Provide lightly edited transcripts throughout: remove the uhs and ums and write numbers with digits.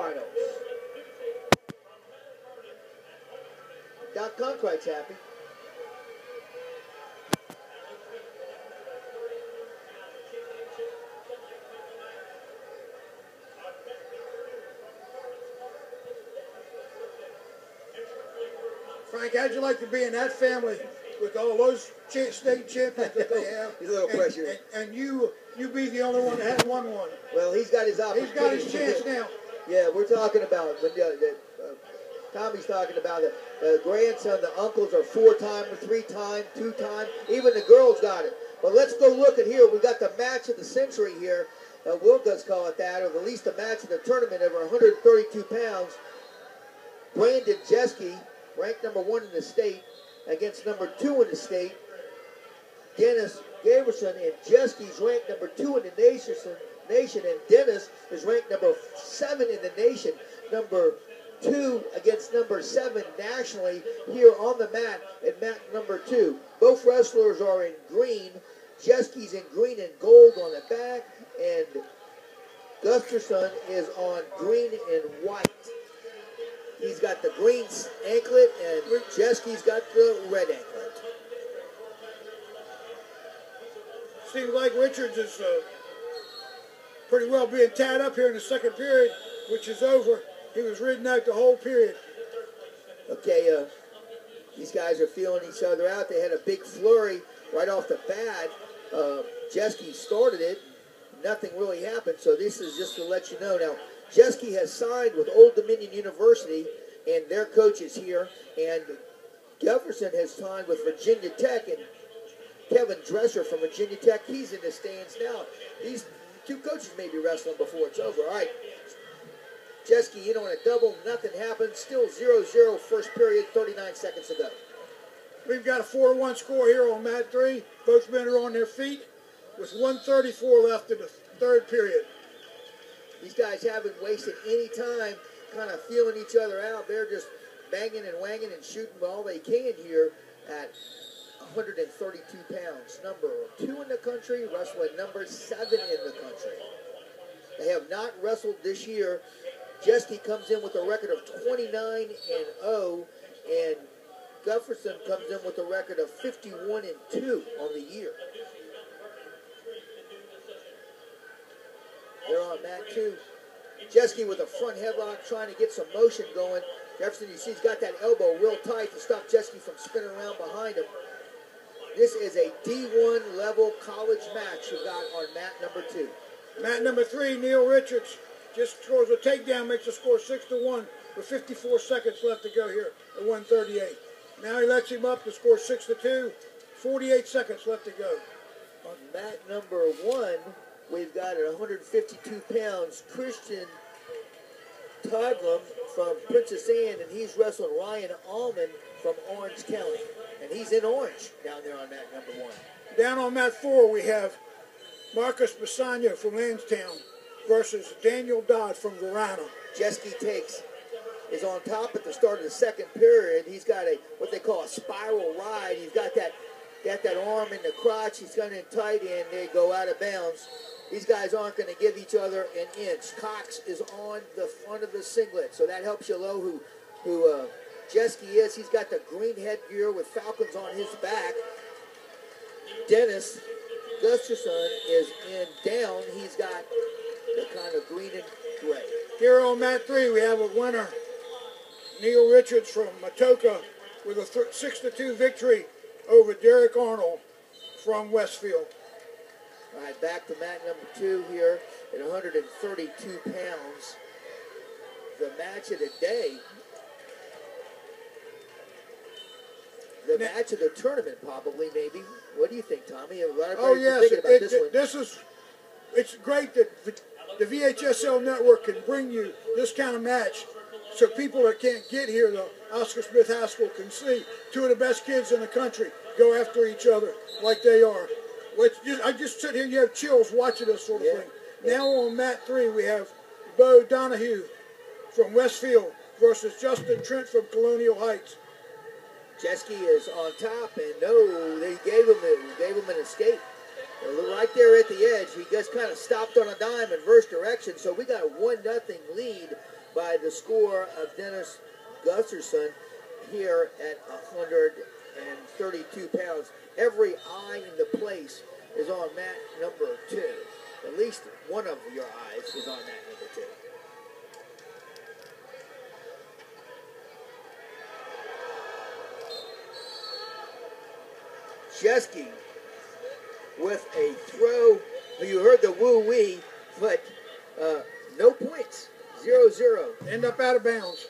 semifinals. Doc Conkright's happy. Frank, how'd you like to be in that family with all those state champions that they have? He's a little pressure. And you be the only one that hadn't won one. Well, he's got his opportunity. He's got his chance now. Yeah, we're talking about, Tommy's talking about the grandson, the uncles are 4-time, 3-time, 2-time. Even the girls got it. But let's go look at here. We've got the match of the century here. Will does call it that, or at least the match of the tournament over 132 pounds. Brandon Jeske, ranked number 1 in the state, against number 2 in the state. Dennis Gaverson, and Jeske's ranked number 2 in the nation, and Dennis is ranked number 7 in the nation. Number 2 against number 7 nationally here on the mat at mat number 2. Both wrestlers are in green. Jeske's in green and gold on the back, and Gustafson is on green and white. He's got the green anklet, and Jeske's got the red anklet. Seems like Richards is pretty well being tied up here in the second period, which is over. He was ridden out the whole period. Okay, these guys are feeling each other out. They had a big flurry right off the bat. Jeske started it. Nothing really happened, so this is just to let you know. Now, Jeske has signed with Old Dominion University, and their coach is here. And Jefferson has signed with Virginia Tech, and Kevin Dresser from Virginia Tech, he's in the stands now. These two coaches may be wrestling before it's over. All right, Jeske, you know, on a double, nothing happened. Still 0-0 first period, 39 seconds to go. We've got a 4-1 score here on mat 3. Both men are on their feet with 1:34 left in the third period. These guys haven't wasted any time kind of feeling each other out. They're just banging and wanging and shooting all they can here at 132 pounds. Number 2 in the country, wrestling number 7 in the country. They have not wrestled this year. Jeske comes in with a record of 29-0, and Gustafson comes in with a record of 51-2 on the year. They're on mat 2. Jeske with a front headlock trying to get some motion going. Jefferson, you see, he's got that elbow real tight to stop Jeske from spinning around behind him. This is a D1 level college match you got on mat number 2. Mat number 3, Neil Richards just scores a takedown, makes the score 6-1 with 54 seconds left to go here at 138. Now he lets him up to score 6-2, 48 seconds left to go. On mat number 1, we've got at 152 pounds, Christian Todlam from Princess Anne, and he's wrestling Ryan Allman from Orange County. And he's in Orange down there on mat number 1. Down on mat 4, we have Marcus Basagno from Lansdowne versus Daniel Dodd from Verona. Jeske is on top at the start of the second period. He's got what they call a spiral ride. He's got that arm in the crotch. He's got it tight, and they go out of bounds. These guys aren't going to give each other an inch. Cox is on the front of the singlet, so that helps you know who Jeske is. He's got the green headgear with falcons on his back. Dennis Gustafson is in down. He's got the kind of green and gray. Here on mat 3, we have a winner, Neil Richards from Matoka, with a 6-2 victory over Derek Arnold from Westfield. All right, back to mat number 2 here at 132 pounds. The match of the day. The match of the tournament, probably, maybe. What do you think, Tommy? A lot of oh, yes. thinking about this one. It's great that the VHSL network can bring you this kind of match so people that can't get here, the Oscar Smith High School, can see two of the best kids in the country go after each other like they are. I just sit here and you have chills watching this sort of thing. Yeah. Now on mat 3, we have Bo Donahue from Westfield versus Justin Trent from Colonial Heights. Jeske is on top, and no, they gave him an escape. Right there at the edge, he just kind of stopped on a dime in reverse direction, so we got a 1-0 lead by the score of Dennis Gustafson here at 132 pounds. Every eye in the place is on mat number 2. At least one of your eyes is on mat number 2. Jeske with a throw. You heard the woo-wee, but no points. 0-0. End up out of bounds.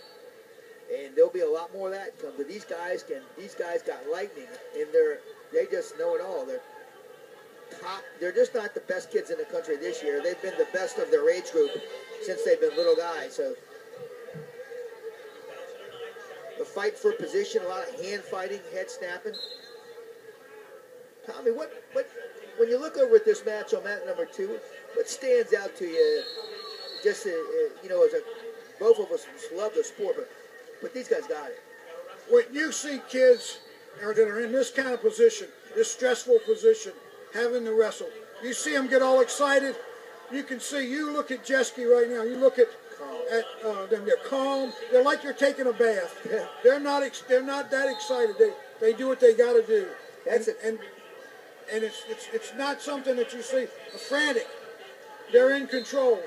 And there'll be a lot more of that come. But these guys got lightning in they just know it all. They're top. They're just not the best kids in the country this year. They've been the best of their age group since they've been little guys. So the fight for position, a lot of hand fighting, head snapping. Tommy, what when you look over at this match on mat number 2, what stands out to you? Just both of us love the sport, but these guys got it. When you see kids that are in this kind of position, this stressful position, having to wrestle, you see them get all excited. You can see. You look at Jeske right now. You look at them. They're calm. They're like they're taking a bath. They're not that excited. They do what they got to do. And it's not something that you see frantic. They're in control.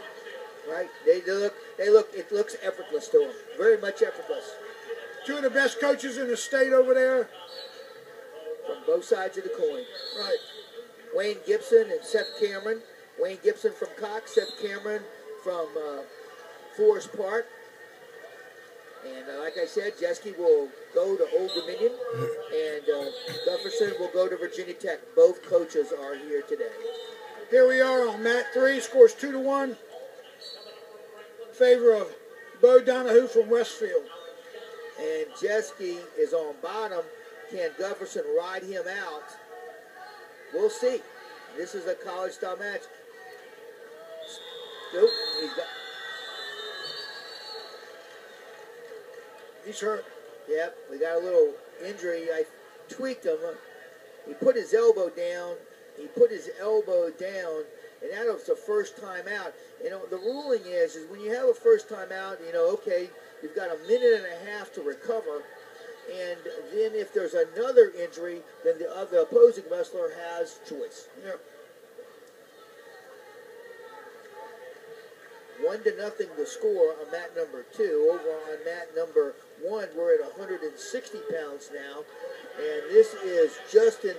Right? They look. It looks effortless to them. Very much effortless. 2 of the best coaches in the state over there. From both sides of the coin. Right. Wayne Gibson and Seth Cameron. Wayne Gibson from Cox, Seth Cameron from Forest Park. And like I said, Jeske will go to Old Dominion, and Gustafson will go to Virginia Tech. Both coaches are here today. Here we are on mat 3. Scores 2-1 in favor of Bo Donahue from Westfield. And Jeske is on bottom. Can Gustafson ride him out? We'll see. This is a college-style match. Nope, he's hurt. Yep, we got a little injury. I tweaked him. He put his elbow down. And that was the first time out. The ruling is when you have a first time out, okay, you've got a minute and a half to recover. And then if there's another injury, then the opposing wrestler has choice. Yep. 1-0 the score on mat number 2. Over on mat number 1, we're at 160 pounds now. And this is Justin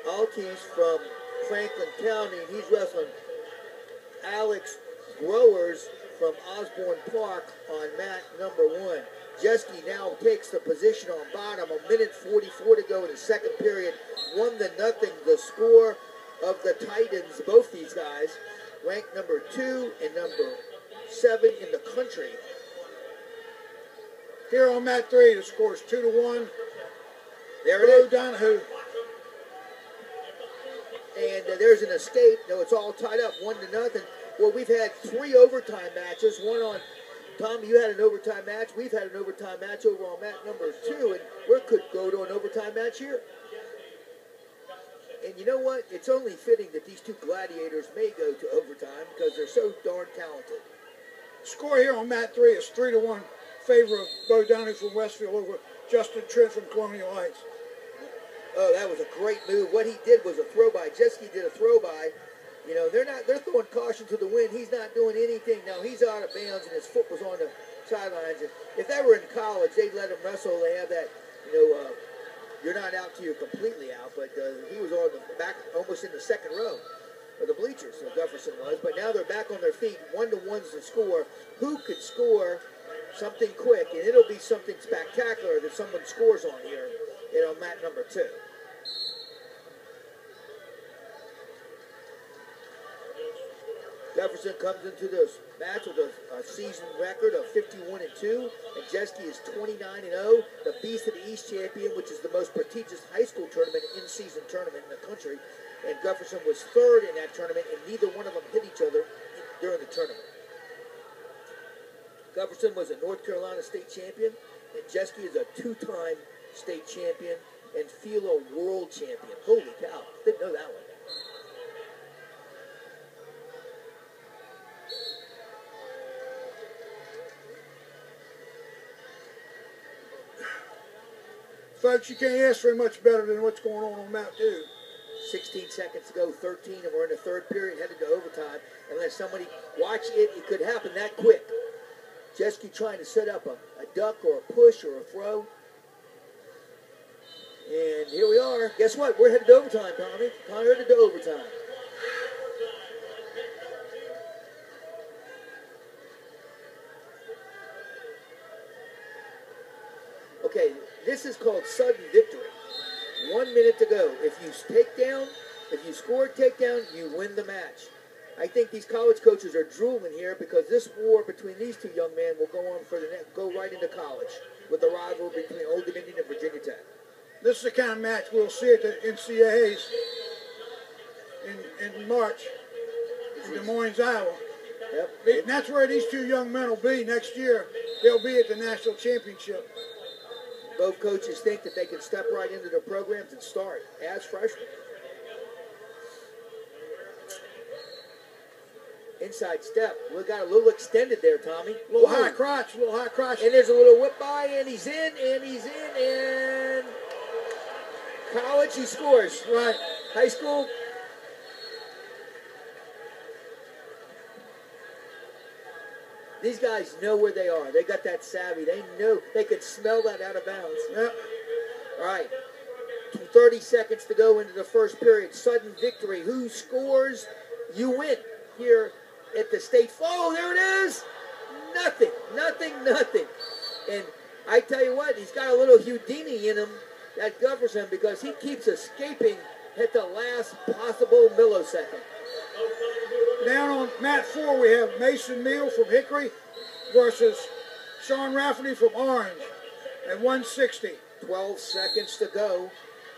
Altis from Franklin County. He's wrestling Alex Growers from Osborne Park on mat number 1. Jeske now takes the position on bottom. 1:44 to go in the second period. 1-0 the score of the Titans. Both these guys ranked number 2 and number 7 in the country. Here on mat 3, the score is 2-1. There it is. Bo Donahue. And there's an escape. No, it's all tied up 1-0. Well, we've had 3 overtime matches. One on Tom, you had an overtime match. We've had an overtime match over on mat number 2, and we could go to an overtime match here. And you know what? It's only fitting that these 2 gladiators may go to overtime because they're so darn talented. Score here on mat 3 is 3-1 in favor of Bo Donahue from Westfield over Justin Trent from Colonial Heights. Oh, that was a great move. What he did was a throw by. Jeske did a throw by. They're throwing caution to the wind. He's not doing anything. Now he's out of bounds and his foot was on the sidelines. And if they were in college, they'd let him wrestle. They have that, you're not out till you're completely out. But he was on the back, almost in the second row of the bleachers. So Gustafson was. But now they're back on their feet. 1-1's the score. Who could score something quick? And it'll be something spectacular that someone scores on here. Mat number 2. Jefferson comes into this match with a season record of 51-2, and Jeske is 29-0, the Beast of the East champion, which is the most prestigious high school tournament, in-season tournament in the country. And Jefferson was 3rd in that tournament, and neither one of them hit each other during the tournament. Jefferson was a North Carolina state champion, and Jeske is a 2-time state champion and Philo world champion. Holy cow, didn't know that one. Folks, you can't ask for much better than what's going on mat 2. 16 seconds to go, 13, and we're in the third period, headed to overtime. Unless somebody watch it, it could happen that quick. Jeske trying to set up a duck or a push or a throw. And here we are. Guess what? We're headed to overtime, Tommy. We're headed to overtime. Okay, this is called sudden victory. 1 minute to go. If you score a takedown, you win the match. I think these college coaches are drooling here because this war between these two young men will go on for the next, go right into college with the rivalry between Old Dominion and Virginia Tech. This is the kind of match we'll see at the NCAAs in March in Des Moines, Iowa. Yep. And that's where these two young men will be next year. They'll be at the national championship. Both coaches think that they can step right into their programs and start as freshmen. Inside step. We got a little extended there, Tommy. A little high crotch, And there's a little whip by, and he's in, and college, he scores. Right. High school. These guys know where they are. They got that savvy. They know. They could smell that out of bounds. Yep. All right. 30 seconds to go into the first period. Sudden victory. Who scores? You win here at the state. Oh, there it is. Nothing. And I tell you what, he's got a little Houdini in him that governs him because he keeps escaping at the last possible millisecond. Down on mat 4, we have Mason Meal from Hickory versus Sean Rafferty from Orange at 160. 12 seconds to go,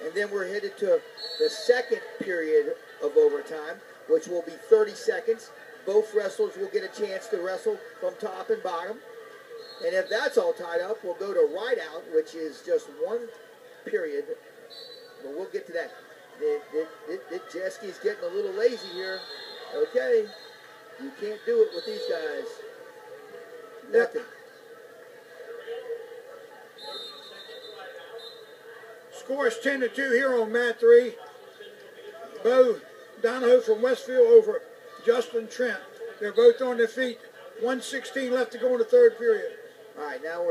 and then we're headed to the second period of overtime, which will be 30 seconds. Both wrestlers will get a chance to wrestle from top and bottom. And if that's all tied up, we'll go to ride out, which is just one period. But we'll get to that. Jeske's getting a little lazy here. Okay, you can't do it with these guys. Nothing. Score is 10-2 here on mat 3. Bo Donahoe from Westfield over Justin Trent. They're both on their feet. 1:16 left to go in the third period. All right, now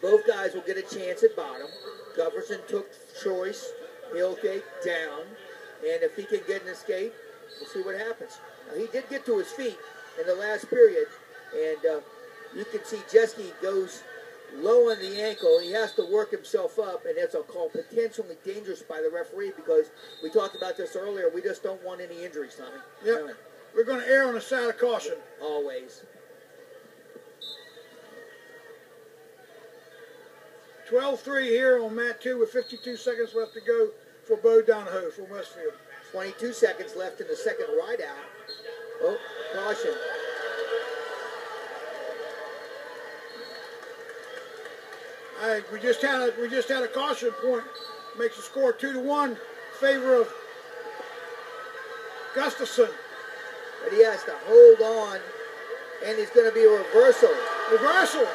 both guys will get a chance at bottom. Gustafson took choice. He'll take down. And if he can get an escape, we'll see what happens. Now, he did get to his feet in the last period, and you can see Jeske goes low on the ankle. He has to work himself up, and that's a call potentially dangerous by the referee because we talked about this earlier. We just don't want any injuries, Tommy. Yep. No. We're going to err on the side of caution. Always. 12-3 here on mat 2 with 52 seconds left to go for Bo Donahoe from Westfield. 22 seconds left in the second ride out. Oh, caution. We just had a caution point. Makes the score 2-1 in favor of Gustafson. But he has to hold on, and it's going to be a reversal. Reversal.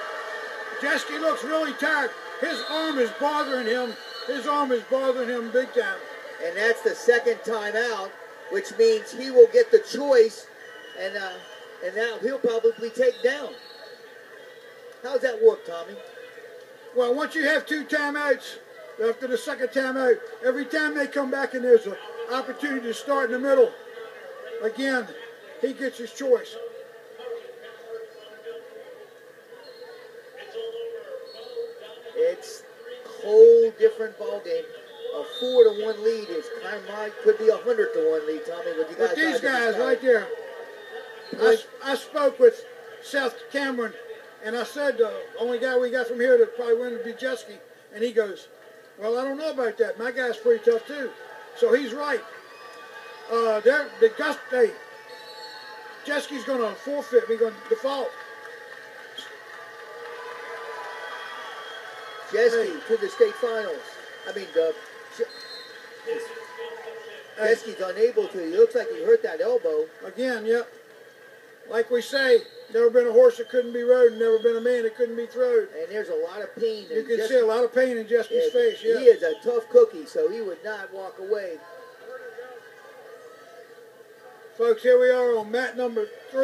Jeske looks really tired. His arm is bothering him. His arm is bothering him big time. And that's the second time out, which means he will get the choice, and now he'll probably take down. How's that work, Tommy? Well, once you have 2 timeouts, after the second timeout, every time they come back and there's an opportunity to start in the middle, again, he gets his choice. It's a whole different ball game. A 4-1 lead is could be 100-1 lead, Tommy. But these guys right there, I spoke with Seth Cameron, and I said the only guy we got from here that probably win would be Jeske, and he goes, "Well, I don't know about that. My guy's pretty tough too." So he's right. Jeske's going to forfeit. He's going to default. Jeske to the state finals. I mean, Jeske's unable to. He looks like he hurt that elbow. Again, yep. Like we say, Never been a horse that couldn't be rode, and never been a man that couldn't be throwed. And there's a lot of pain. You can see a lot of pain in Jeske's face. Yeah. He is a tough cookie, so he would not walk away. Folks, here we are on mat number 3.